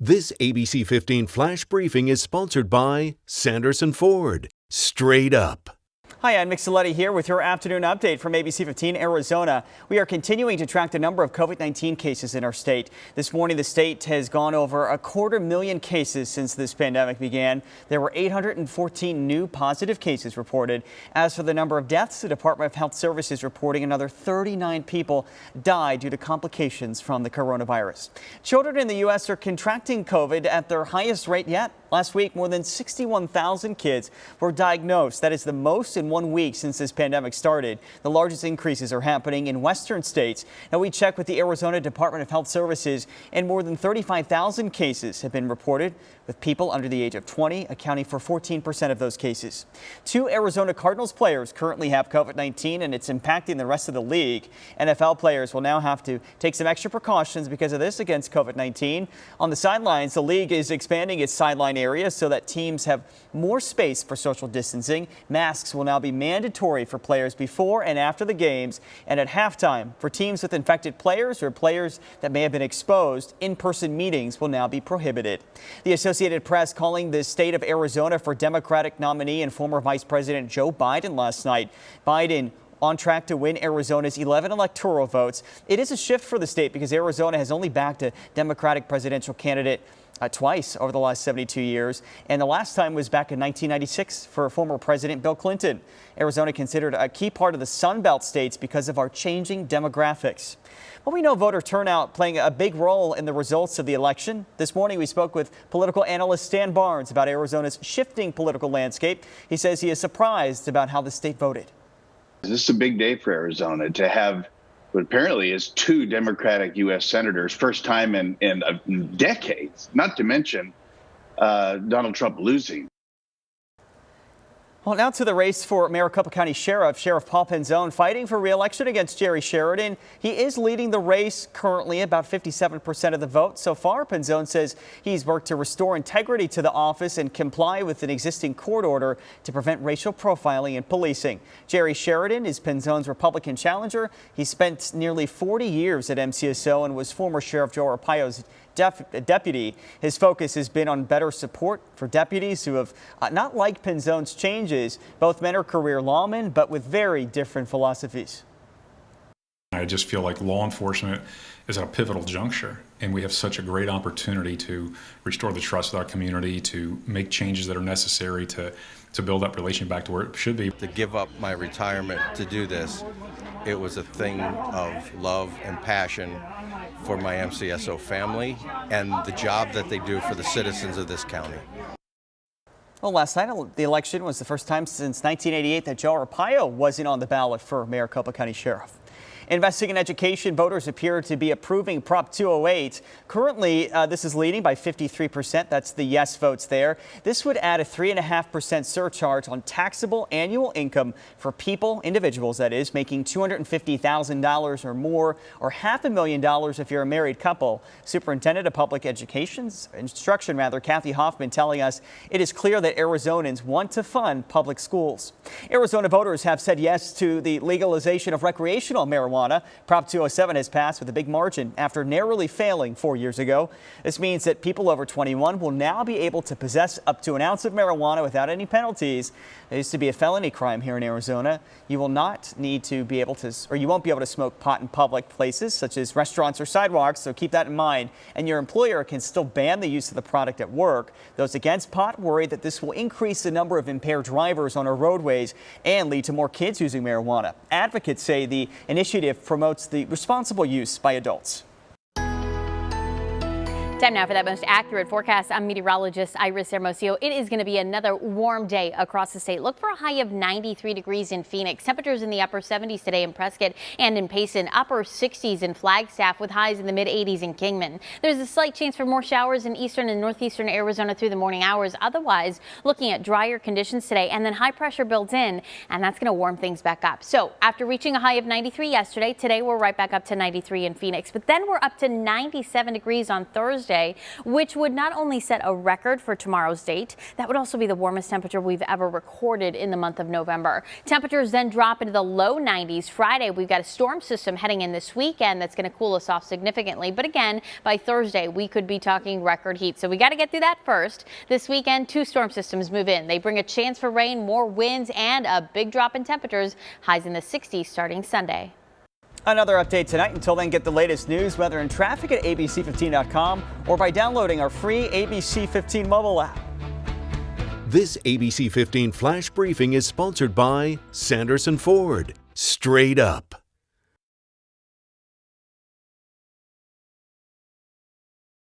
This ABC 15 Flash Briefing is sponsored by Sanderson Ford. Straight up. Hi, I'm Mixoletti here with your afternoon update from ABC15 Arizona. We are continuing to track the number of COVID-19 cases in our state. This morning, the state has gone over 250,000 cases since this pandemic began. There were 814 new positive cases reported. As for the number of deaths, the Department of Health Services reporting another 39 people died due to complications from the coronavirus. Children in the U.S. are contracting COVID at their highest rate yet. Last week, more than 61,000 kids were diagnosed. That is the most in 1 week since this pandemic started. The largest increases are happening in western states. Now, we checked with the Arizona Department of Health Services, and more than 35,000 cases have been reported, with people under the age of 20 accounting for 14% of those cases. 2 Arizona Cardinals players currently have COVID-19, and it's impacting the rest of the league. NFL players will now have to take some extra precautions because of this against COVID-19. On the sidelines, the league is expanding its sideline area so that teams have more space for social distancing. Masks will now be mandatory for players before and after the games, and at halftime for teams with infected players or players that may have been exposed, in-person meetings will now be prohibited. The Associated Press calling the state of Arizona for Democratic nominee and former Vice President Joe Biden last night. Biden on track to win Arizona's 11 electoral votes. It is a shift for the state because Arizona has only backed a Democratic presidential candidate twice over the last 72 years, and the last time was back in 1996 for former President Bill Clinton. Arizona considered a key part of the Sun Belt states because of our changing demographics. Well, we know voter turnout playing a big role in the results of the election. This morning, we spoke with political analyst Stan Barnes about Arizona's shifting political landscape. He says he is surprised about how the state voted. This is a big day for Arizona to have what apparently is 2 Democratic U.S. senators, first time in decades, not to mention Donald Trump losing. Well, now to the race for Maricopa County Sheriff. Sheriff Paul Pinzone fighting for re-election against Jerry Sheridan. He is leading the race currently, about 57% of the vote so far. Pinzone says he's worked to restore integrity to the office and comply with an existing court order to prevent racial profiling in policing. Jerry Sheridan is Pinzone's Republican challenger. He spent nearly 40 years at MCSO and was former Sheriff Joe Arpaio's deputy. His focus has been on better support for deputies who have not liked Pinzone's changes. Both men are career lawmen, but with very different philosophies. I just feel like law enforcement is at a pivotal juncture, and we have such a great opportunity to restore the trust of our community, to make changes that are necessary to build that relation back to where it should be. To give up my retirement to do this, it was a thing of love and passion for my MCSO family and the job that they do for the citizens of this county. Well, last night, the election was the first time since 1988 that Joe Arpaio wasn't on the ballot for Maricopa County Sheriff. Investing in education, voters appear to be approving Prop 208. Currently, this is leading by 53%. That's the yes votes there. This would add a 3.5% surcharge on taxable annual income for people, individuals that is, making $250,000 or more, or $500,000 if you're a married couple. Superintendent of Public Instruction, Kathy Hoffman, telling us it is clear that Arizonans want to fund public schools. Arizona voters have said yes to the legalization of recreational marijuana. Prop 207 has passed with a big margin after narrowly failing 4 years ago. This means that people over 21 will now be able to possess up to an ounce of marijuana without any penalties. It used to be a felony crime here in Arizona. You will not need to be able to, or you won't be able to smoke pot in public places such as restaurants or sidewalks, so keep that in mind. And your employer can still ban the use of the product at work. Those against pot worry that this will increase the number of impaired drivers on our roadways and lead to more kids using marijuana. Advocates say the initiative promotes the responsible use by adults. Time now for that most accurate forecast. I'm meteorologist Iris Hermosillo. It is going to be another warm day across the state. Look for a high of 93 degrees in Phoenix. Temperatures in the upper 70s today in Prescott and in Payson. Upper 60s in Flagstaff with highs in the mid 80s in Kingman. There's a slight chance for more showers in eastern and northeastern Arizona through the morning hours. Otherwise, looking at drier conditions today, and then high pressure builds in, and that's going to warm things back up. So after reaching a high of 93 yesterday, today we're right back up to 93 in Phoenix. But then we're up to 97 degrees on Thursday. Thursday, which would not only set a record for tomorrow's date, that would also be the warmest temperature we've ever recorded in the month of November. Temperatures then drop into the low 90s. Friday, we've got a storm system heading in this weekend that's going to cool us off significantly. But again, by Thursday, we could be talking record heat. So we got to get through that first. This weekend, 2 storm systems move in. They bring a chance for rain, more winds, and a big drop in temperatures. Highs in the 60s starting Sunday. Another update tonight. Until then, get the latest news, weather, and traffic at ABC15.com or by downloading our free ABC15 mobile app. This ABC 15 Flash Briefing is sponsored by Sanderson Ford. Straight up.